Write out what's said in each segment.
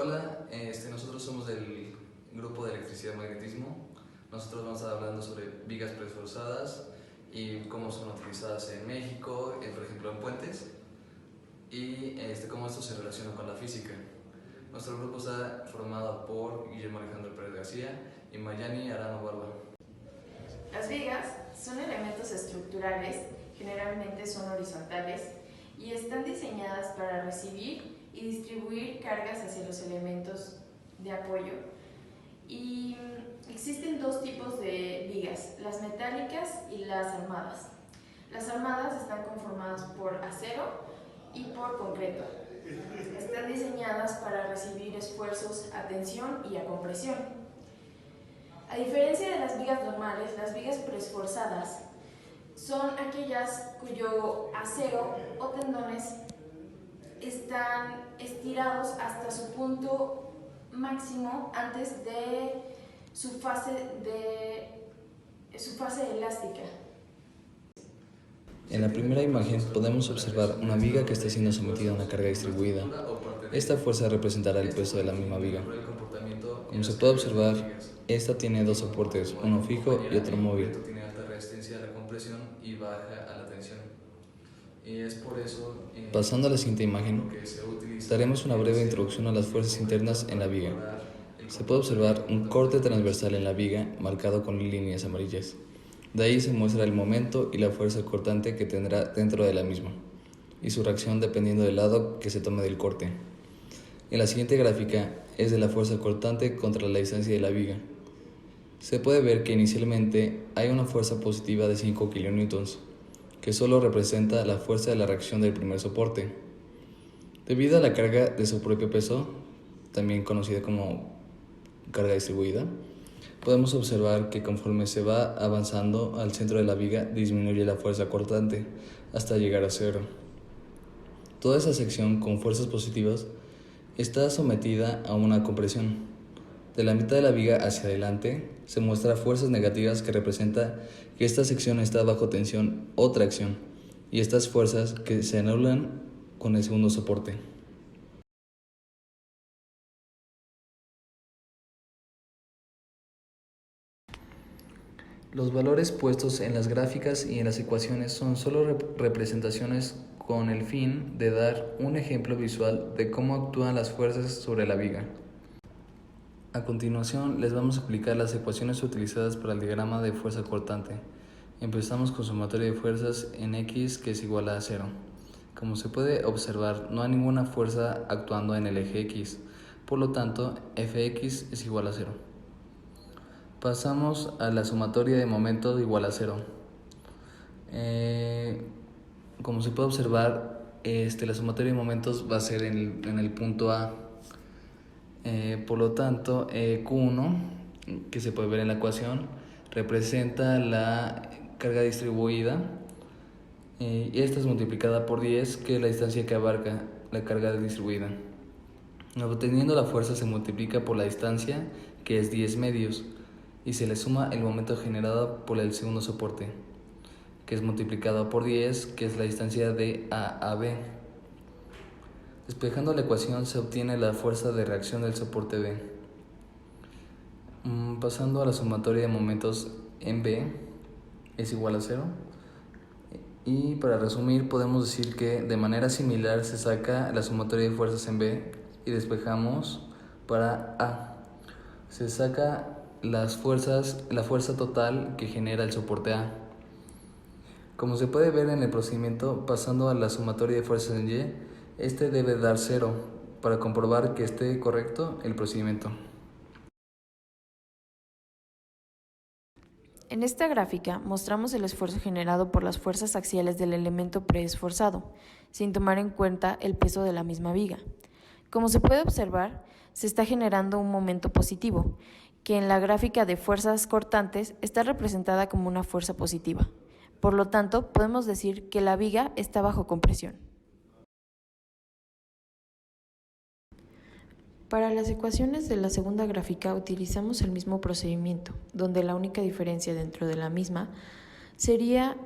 Hola, nosotros somos del grupo de electricidad y magnetismo. Nosotros vamos a estar hablando sobre vigas preesforzadas y cómo son utilizadas en México, por ejemplo en puentes, y cómo esto se relaciona con la física. Nuestro grupo está formado por Guillermo Alejandro Pérez García y Mayani Arano Barba. Las vigas son elementos estructurales, generalmente son horizontales, y están diseñadas para recibir y distribuir cargas hacia los elementos de apoyo. Y existen dos tipos de vigas, las metálicas y las armadas. Las armadas están conformadas por acero y por concreto. Están diseñadas para recibir esfuerzos a tensión y a compresión. A diferencia de las vigas normales, las vigas preesforzadas son aquellas cuyo acero o tendones están estirados hasta su punto máximo antes de su fase elástica. En la primera imagen podemos observar una viga que está siendo sometida a una carga distribuida. Esta fuerza representará el peso de la misma viga. Como se puede observar, esta tiene dos soportes, uno fijo y otro móvil. Tiene alta resistencia a la compresión y baja a la tensión. Y es por eso, Pasando a la siguiente imagen, daremos una breve introducción a las fuerzas internas en la viga. Se puede observar un corte transversal en la viga marcado con líneas amarillas. De ahí se muestra el momento y la fuerza cortante que tendrá dentro de la misma, y su reacción dependiendo del lado que se tome del corte. En la siguiente gráfica es de la fuerza cortante contra la distancia de la viga. Se puede ver que inicialmente hay una fuerza positiva de 5 kN, que solo representa la fuerza de la reacción del primer soporte. Debido a la carga de su propio peso, también conocida como carga distribuida, podemos observar que conforme se va avanzando al centro de la viga disminuye la fuerza cortante hasta llegar a cero. Toda esa sección con fuerzas positivas está sometida a una compresión. De la mitad de la viga hacia adelante se muestra fuerzas negativas que representa que esta sección está bajo tensión o tracción, y estas fuerzas que se anulan con el segundo soporte. Los valores puestos en las gráficas y en las ecuaciones son solo representaciones con el fin de dar un ejemplo visual de cómo actúan las fuerzas sobre la viga. A continuación les vamos a explicar las ecuaciones utilizadas para el diagrama de fuerza cortante. Empezamos con sumatoria de fuerzas en X, que es igual a 0. Como se puede observar, no hay ninguna fuerza actuando en el eje X, por lo tanto Fx es igual a 0. Pasamos a la sumatoria de momentos igual a 0. Como se puede observar, la sumatoria de momentos va a ser en el punto A. Por lo tanto, Q1, que se puede ver en la ecuación, representa la carga distribuida, y esta es multiplicada por 10, que es la distancia que abarca la carga distribuida. Obteniendo la fuerza se multiplica por la distancia, que es 10 medios, y se le suma el momento generado por el segundo soporte, que es multiplicado por 10, que es la distancia de A a B. Despejando la ecuación se obtiene la fuerza de reacción del soporte B. Pasando a la sumatoria de momentos en B es igual a 0. Y para resumir podemos decir que de manera similar se saca la sumatoria de fuerzas en B y despejamos para A. Se saca la fuerza total que genera el soporte A. Como se puede ver en el procedimiento, pasando a la sumatoria de fuerzas en Y, este debe dar 0 para comprobar que esté correcto el procedimiento. En esta gráfica mostramos el esfuerzo generado por las fuerzas axiales del elemento preesforzado, sin tomar en cuenta el peso de la misma viga. Como se puede observar, se está generando un momento positivo, que en la gráfica de fuerzas cortantes está representada como una fuerza positiva. Por lo tanto, podemos decir que la viga está bajo compresión. Para las ecuaciones de la segunda gráfica utilizamos el mismo procedimiento, donde la única diferencia dentro de la misma sería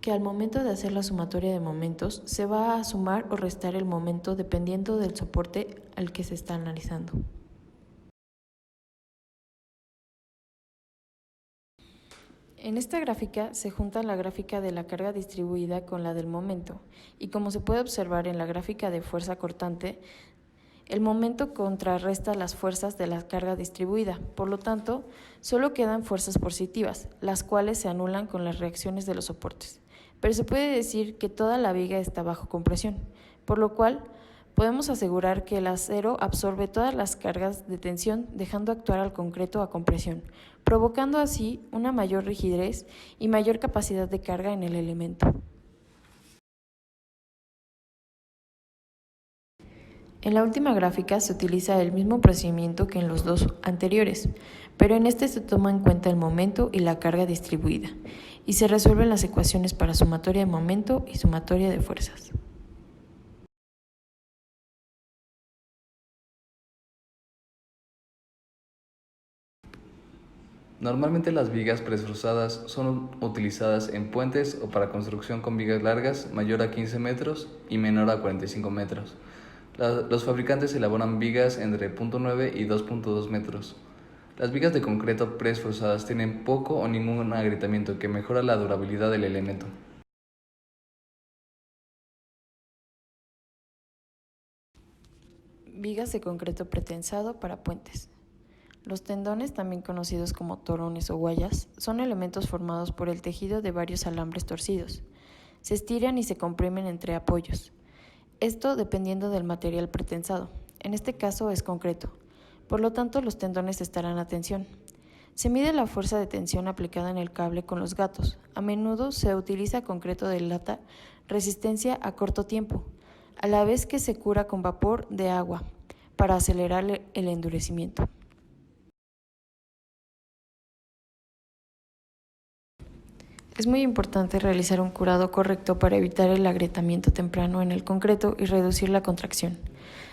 que al momento de hacer la sumatoria de momentos se va a sumar o restar el momento dependiendo del soporte al que se está analizando. En esta gráfica se junta la gráfica de la carga distribuida con la del momento, y como se puede observar en la gráfica de fuerza cortante, el momento contrarresta las fuerzas de la carga distribuida, por lo tanto, solo quedan fuerzas positivas, las cuales se anulan con las reacciones de los soportes. Pero se puede decir que toda la viga está bajo compresión, por lo cual podemos asegurar que el acero absorbe todas las cargas de tensión, dejando actuar al concreto a compresión, provocando así una mayor rigidez y mayor capacidad de carga en el elemento. En la última gráfica se utiliza el mismo procedimiento que en los dos anteriores, pero en este se toma en cuenta el momento y la carga distribuida, y se resuelven las ecuaciones para sumatoria de momento y sumatoria de fuerzas. Normalmente las vigas preesforzadas son utilizadas en puentes o para construcción con vigas largas mayor a 15 metros y menor a 45 metros. Los fabricantes elaboran vigas entre 0.9 y 2.2 metros. Las vigas de concreto preesforzadas tienen poco o ningún agrietamiento que mejora la durabilidad del elemento. Vigas de concreto pretensado para puentes. Los tendones, también conocidos como torones o guayas, son elementos formados por el tejido de varios alambres torcidos. Se estiran y se comprimen entre apoyos. Esto dependiendo del material pretensado. En este caso es concreto. Por lo tanto, los tendones estarán a tensión. Se mide la fuerza de tensión aplicada en el cable con los gatos. A menudo se utiliza concreto de lata, resistencia a corto tiempo, a la vez que se cura con vapor de agua para acelerar el endurecimiento. Es muy importante realizar un curado correcto para evitar el agrietamiento temprano en el concreto y reducir la contracción.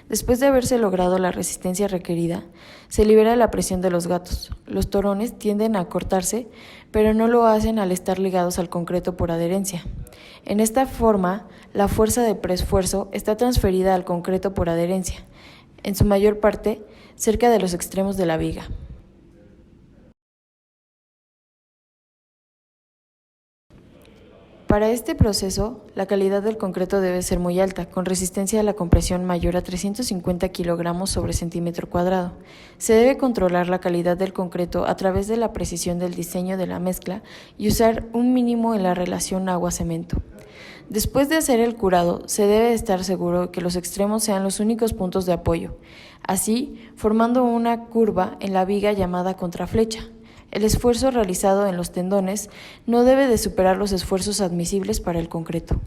Después de haberse logrado la resistencia requerida, se libera la presión de los gatos. Los torones tienden a cortarse, pero no lo hacen al estar ligados al concreto por adherencia. En esta forma, la fuerza de preesfuerzo está transferida al concreto por adherencia, en su mayor parte cerca de los extremos de la viga. Para este proceso, la calidad del concreto debe ser muy alta, con resistencia a la compresión mayor a 350 kilogramos sobre centímetro cuadrado. Se debe controlar la calidad del concreto a través de la precisión del diseño de la mezcla y usar un mínimo en la relación agua-cemento. Después de hacer el curado, se debe estar seguro que los extremos sean los únicos puntos de apoyo, así formando una curva en la viga llamada contraflecha. El esfuerzo realizado en los tendones no debe de superar los esfuerzos admisibles para el concreto.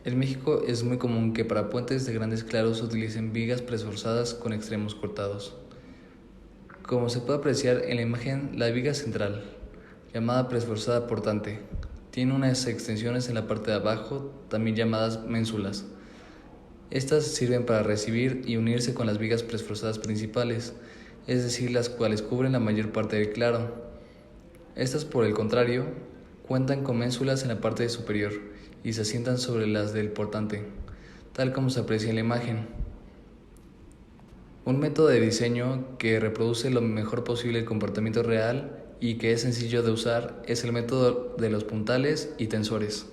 En México es muy común que para puentes de grandes claros se utilicen vigas preesforzadas con extremos cortados. Como se puede apreciar en la imagen, la viga central, llamada preesforzada portante, tiene unas extensiones en la parte de abajo, también llamadas ménsulas. Estas sirven para recibir y unirse con las vigas preesforzadas principales, es decir, las cuales cubren la mayor parte del claro. Estas, por el contrario, cuentan con ménsulas en la parte superior y se asientan sobre las del portante, tal como se aprecia en la imagen. Un método de diseño que reproduce lo mejor posible el comportamiento real y que es sencillo de usar es el método de los puntales y tensores.